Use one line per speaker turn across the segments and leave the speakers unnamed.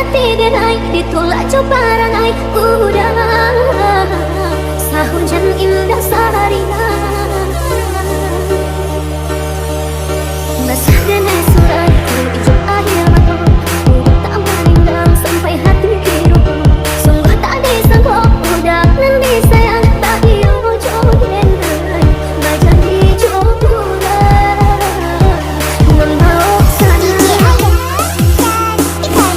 hati dia naik, ditolak coba rangai udah sahujan indah sarina basah dene suratku ijuk akhir mata tak merindang sampai hati biru sungguh tak disangka udah nanti sayang tak diujung denai bajan hijau pula membawa sana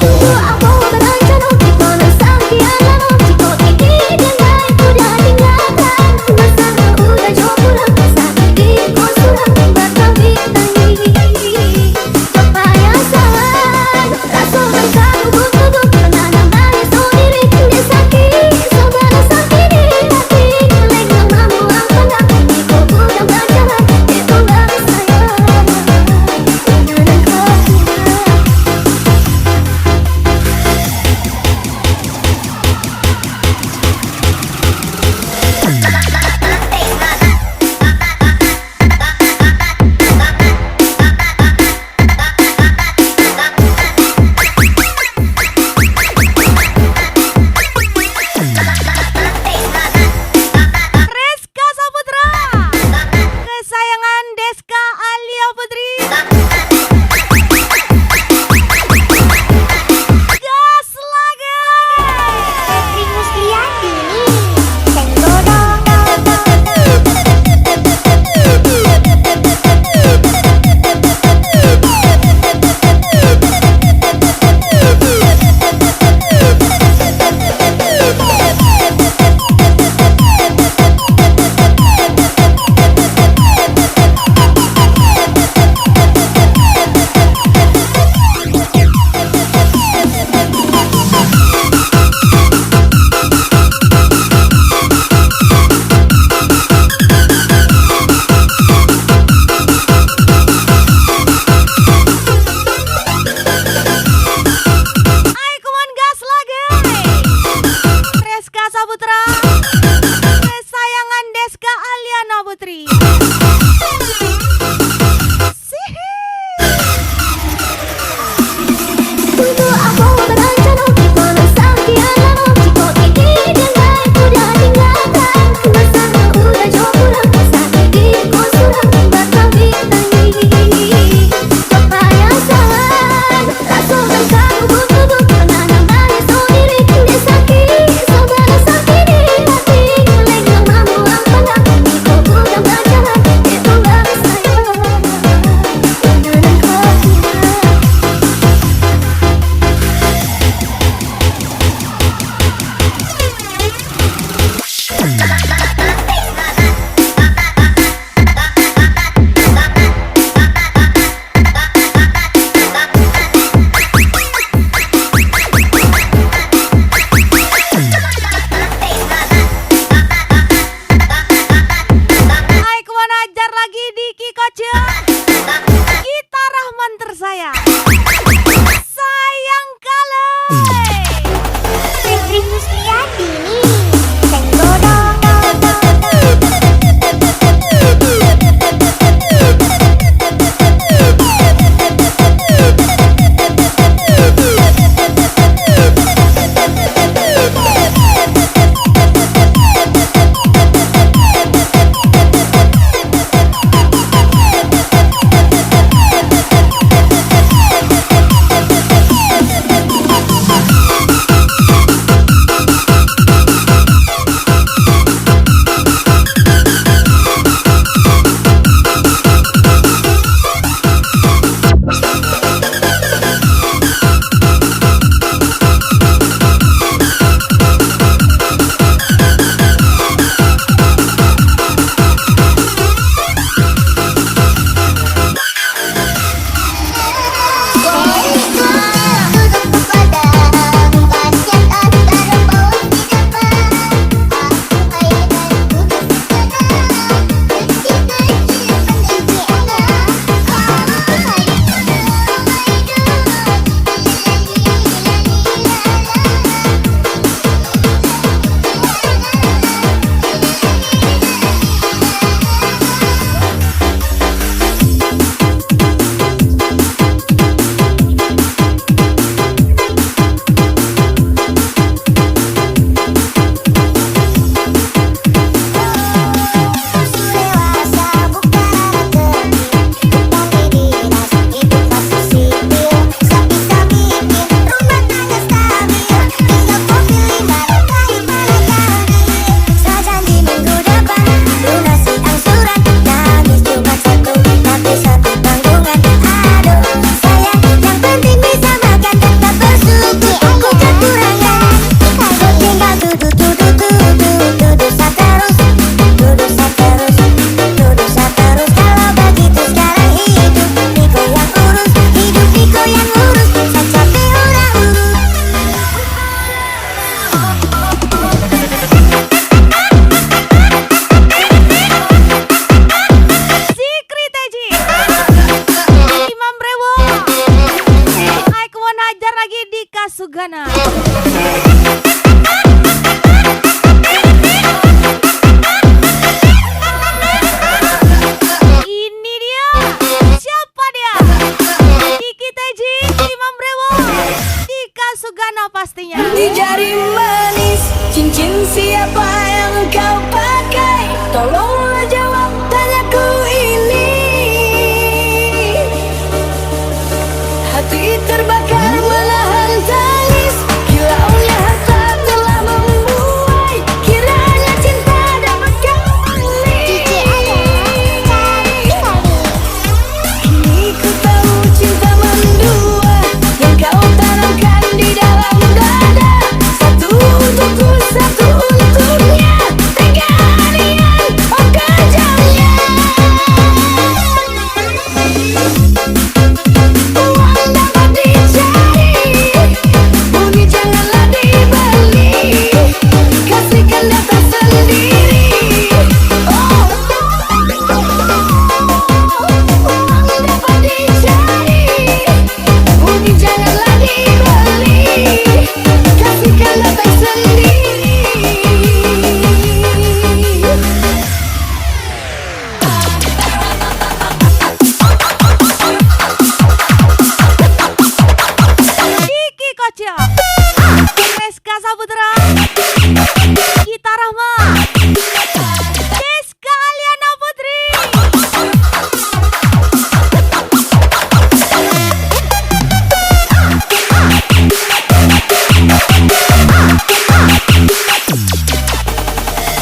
tunggu aku berencana kita nasang tiada jika ini denai udah tinggalkan masa udah jauh pulang sakit kau sudah berkawin
Ini dia. Siapa dia? Diki Teji, Imam Rewo, Tika Sugana pastinya.
Di jari manis, cincin siapa yang kau pakai? Tolonglah jawab tanyaku ini. Hati terbakar malahan tangis, kilaunya harta telah membuai. Kiranya cinta dapat kembali. Kini ku tahu cinta mendua yang kau tanamkan di dalam dada. Satu untukku, satu untuknya. Tega harian, oh kejamnya. Uang dapat dicari, bunyi janganlah dibeli. Kasihkan datang sendiri. Oh, uang dapat dicari, bunyi janganlah dibeli. Kasihkan datang sendiri.
Diki Kocio, Reska Saputra, Gita Rahma, Deska Aliana Putri.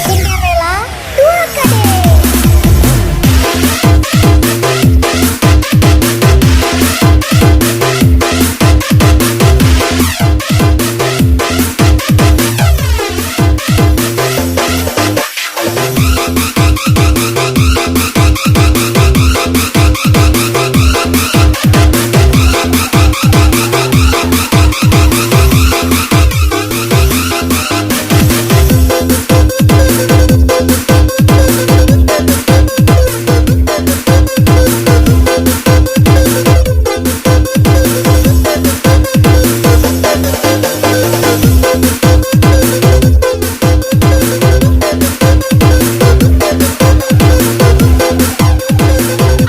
Cinderella 2KD.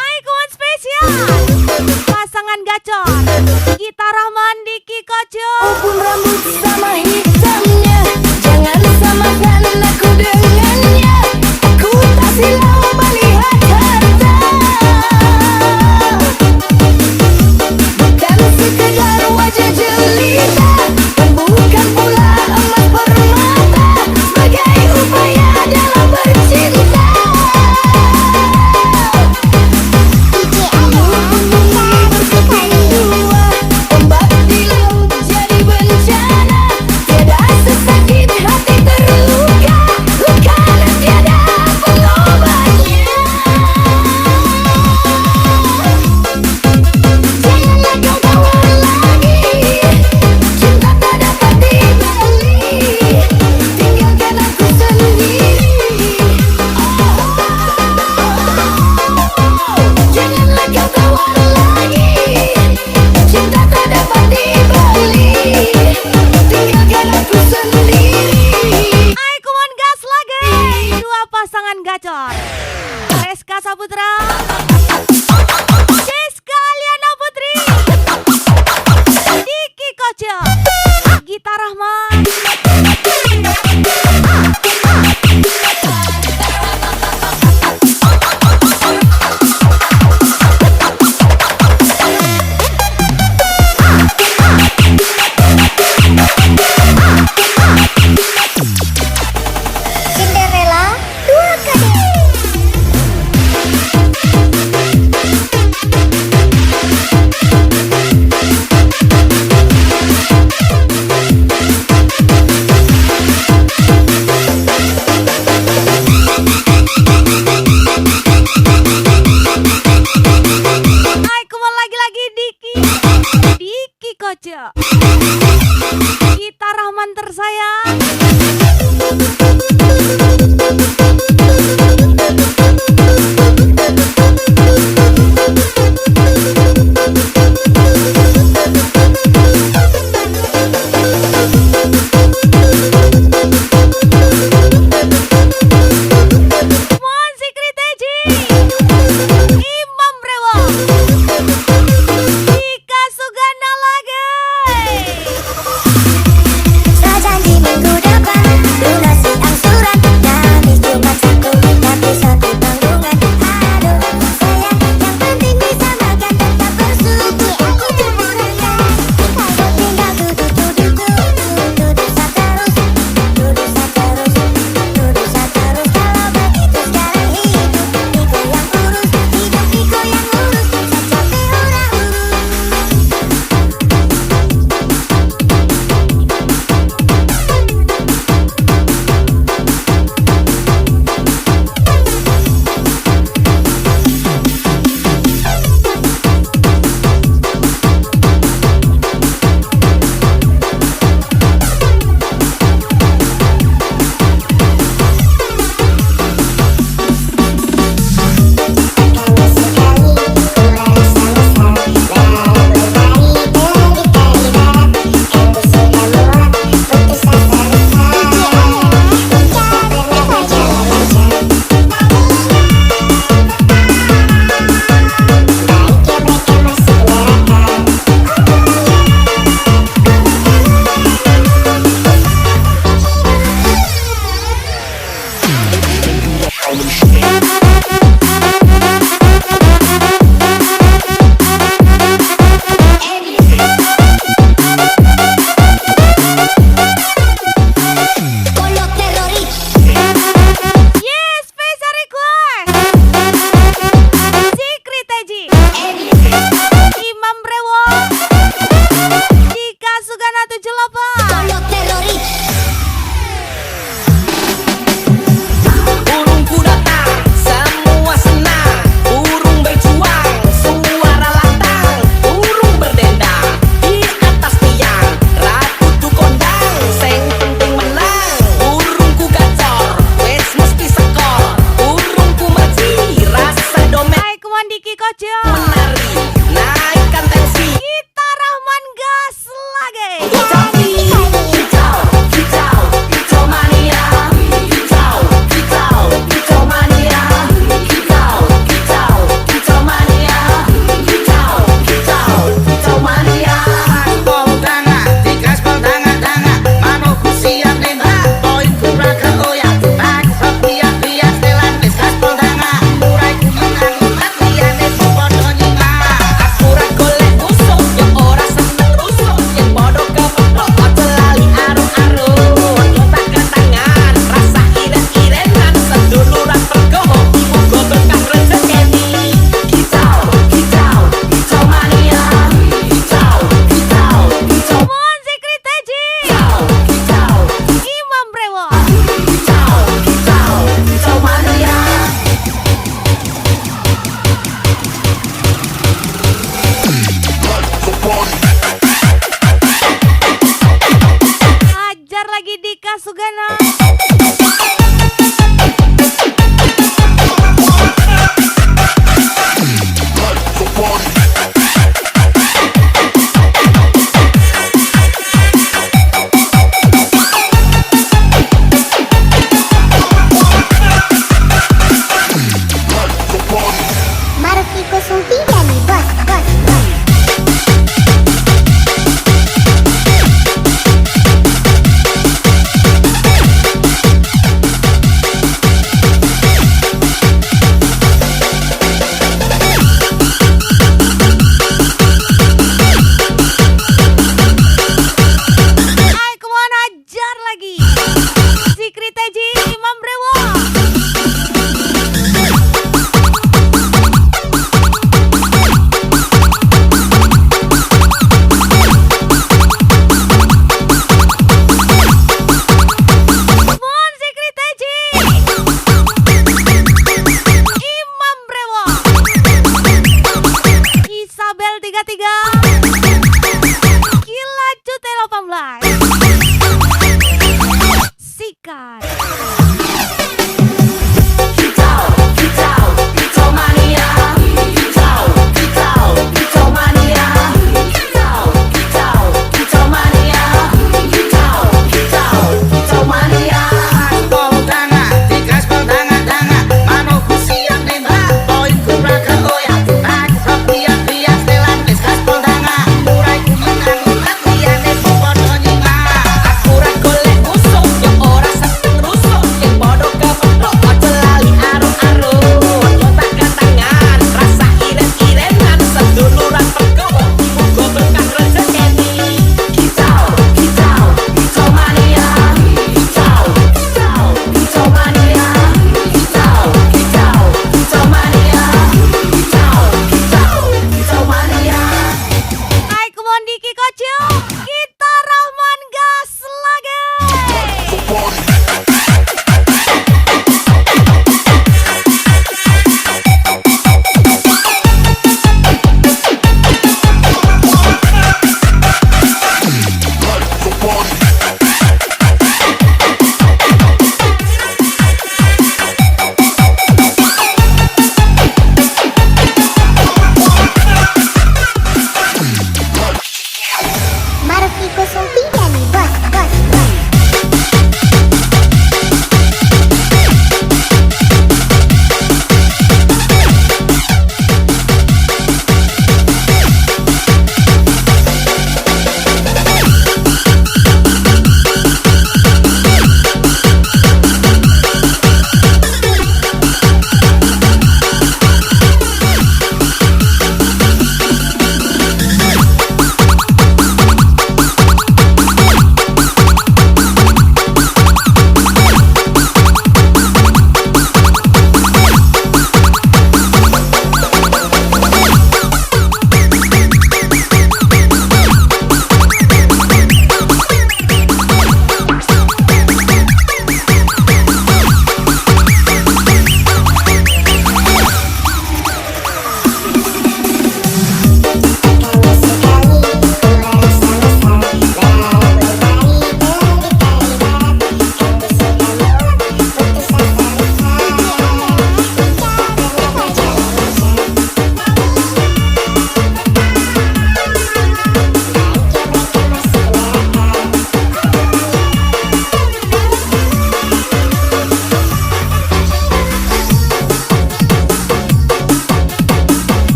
Icon spesial pasangan gacor Gita Rahman, Diki Kocio.
Pun rambut sama hitamnya, jangan samakan aku dengannya. Aku tak silau melihat harta, bukan sekedar wajah jelita, dan bukan pula emas permata, sebagai upaya dalam bercinta. Ombak di laut jadi bencana, tiada sesakit hati terluka, luka dan tiada pengobatnya. Janganlah kau tawar lagi, cinta tak dapat dibeli. Tinggalkan aku sendiri. Janganlah kau tawar lagi, cinta tak dapat dibeli. Tinggalkan aku sendiri.
Icon gas lagi, dua pasangan gacor Reska Saputra, Deska Aliana Putri, Diki Kocio, Gita Rahman.
Cinderella 2KD.
Sugana.
Maruti 03 nih bos, bos, bos.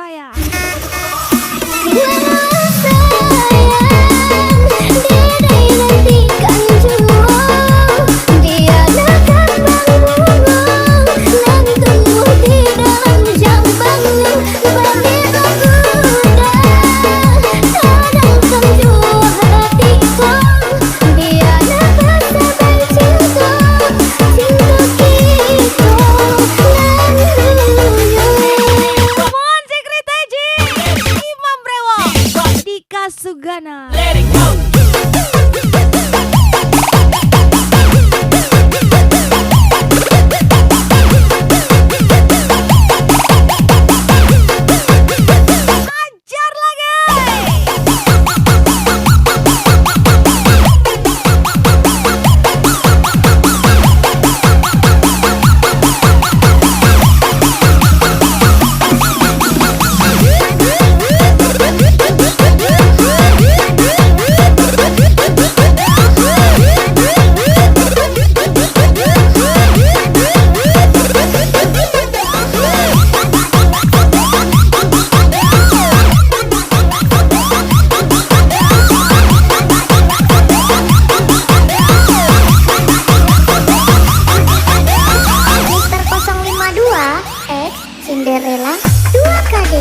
saya.
Walau sayang, diri nantikan jua, dia akan bangun, nan tumbuh di dalam jambangmu, bagi kuda, tenangkan jua hatiku, dia akan cinta, cinta kita,
Come on, Secret Teji, Imam Brewo, Dika Sugana. Ajar lagi.
Mister 052 X Cinderella 2KD.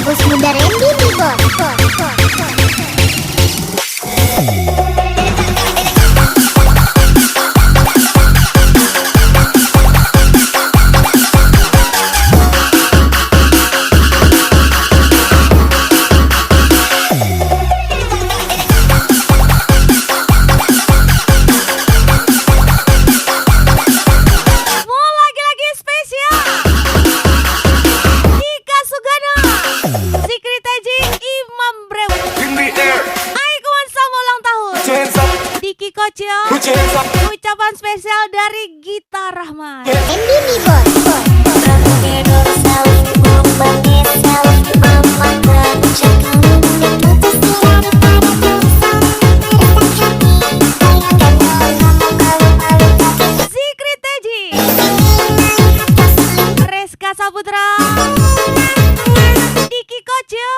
Bos muda Randy nih bos.
Mau lagi-lagi spesial Dika Sugana, Secret Teji, Imam Brewo. Aikuan sama ulang tahun Diki Kocio. Ucapan spesial dari Gita Rahman.
Randy nih bos.
Secret Teji, Reska Saputra, Diki Kocio.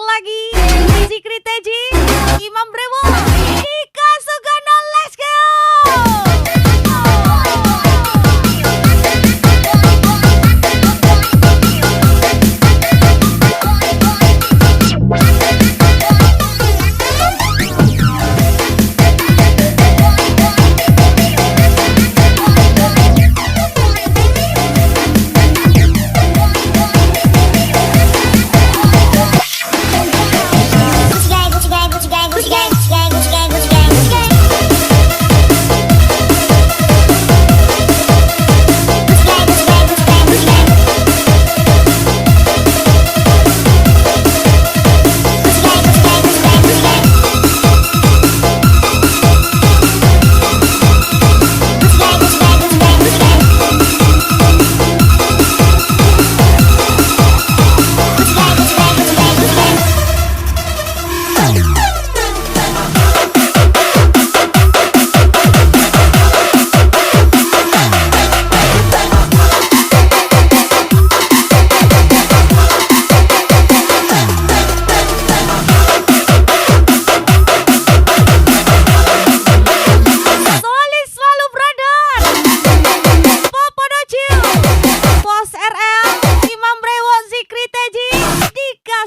Lagi Zikri Teji, Imam Brewo, Dika Sugana, let's go.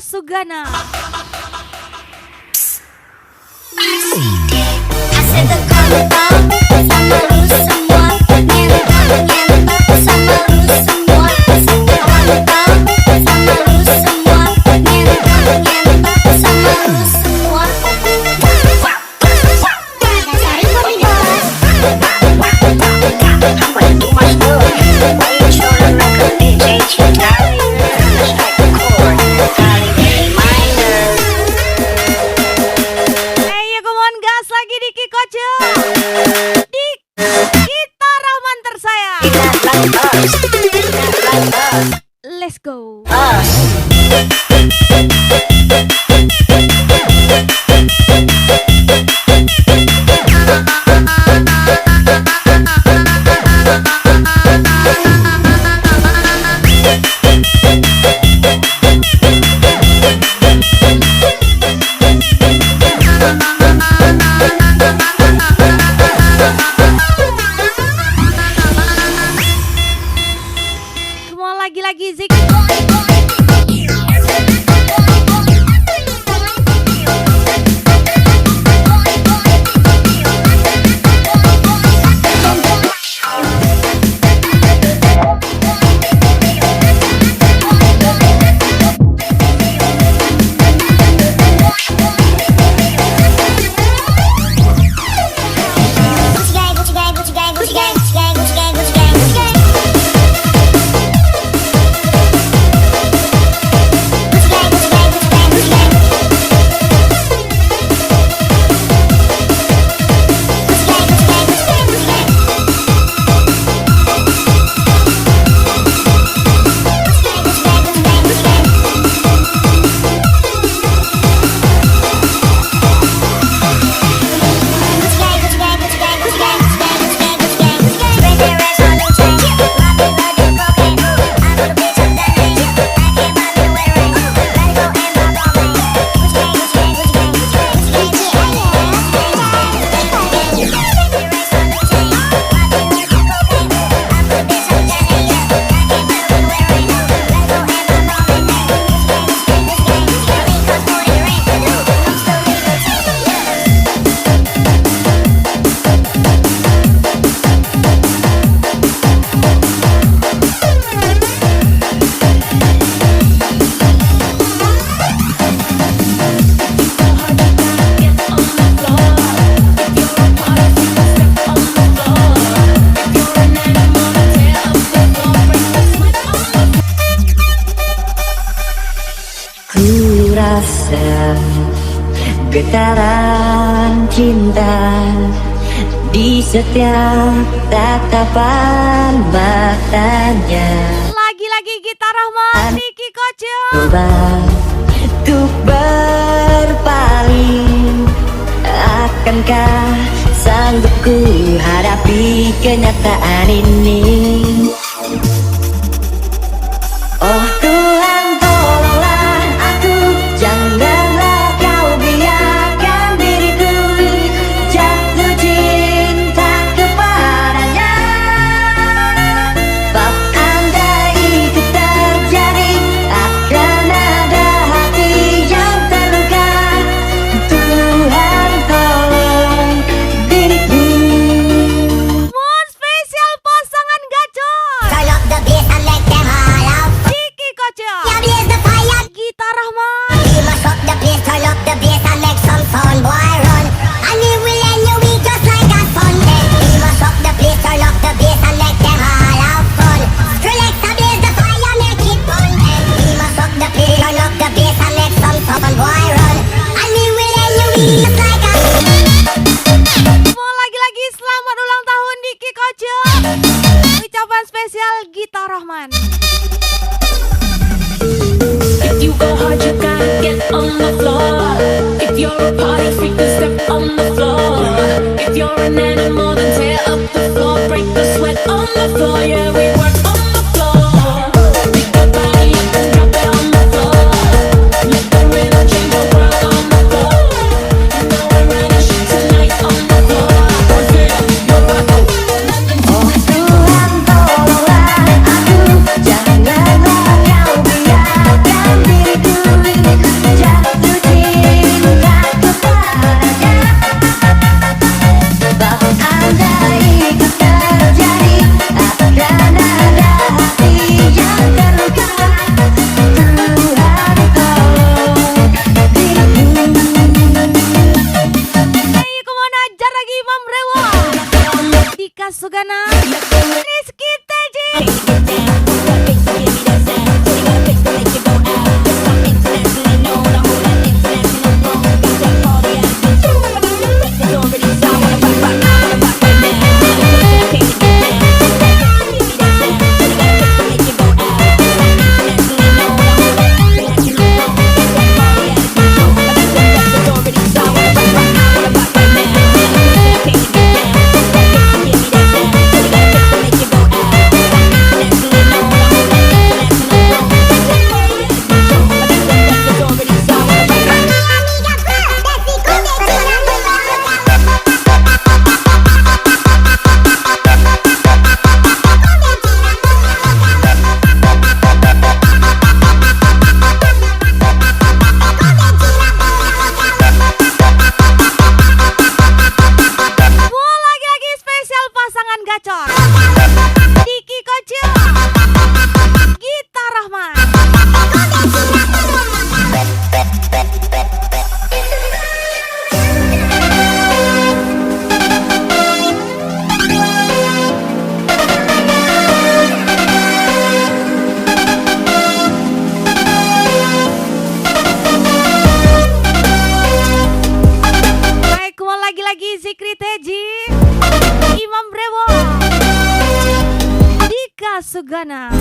Sugana. Let's go. Lagi-lagi Zik.
Getaran
cinta di setiap tatapan matanya.
Lagi-lagi Gitar Rahman, Diki Kojo.
Coba untuk berpaling, akankah sanggup ku hadapi kenyataan ini? Oh Tuhan, tolonglah aku, janganlah kau biarkan diriku jatuh cinta kepadanya. Sebab andai itu terjadi, akan ada hati yang terluka. Tuhan, tolong diriku.
Moon spesial pasangan gacor.
Turn up the bass and let them all out.
Diki Kojo.
Yeah, blaze the fire.
Gitar Rahman.
We must up the place, turn up the bass and make some sound, boy, run. And we will end your week just like a Sunday. We must up the place, turn up the bass and let them all have fun. Skrillex, blaze the fire, make it fun. We must up the place, turn up the bass and make some sound, boy, run. And we will end your week just like a
Mau lagi-lagi selamat ulang tahun Diki Kojo. Ucapan spesial Gitar Rahman.
If you go hard, you gotta get on the floor. If you're a party freak, then step on the floor. If you're an animal, then tear up the floor. Break the sweat on the floor. Yeah, we work on the floor. Pick the body up and drop it on the floor. Let the rhythm change the world on the floor. You know we're running shit tonight on the floor.
Oh Tuhan, tolonglah aku, janganlah kau biarkan diriku jatuh cinta kepadanya. Sebab andai itu terjadi, akan ada hati yang terluka. Tuhan, tolong diriku.
Hey, kemana ajar lagi Imam Rewo. Dika Sugana. Rizky Teji. Mau lagi-lagi spesial pasangan gacor. Diki Kojo. Gitar Rahman. Baik, mau lagi-lagi Zikri Teji. Imam Brewo. Dika Sugana.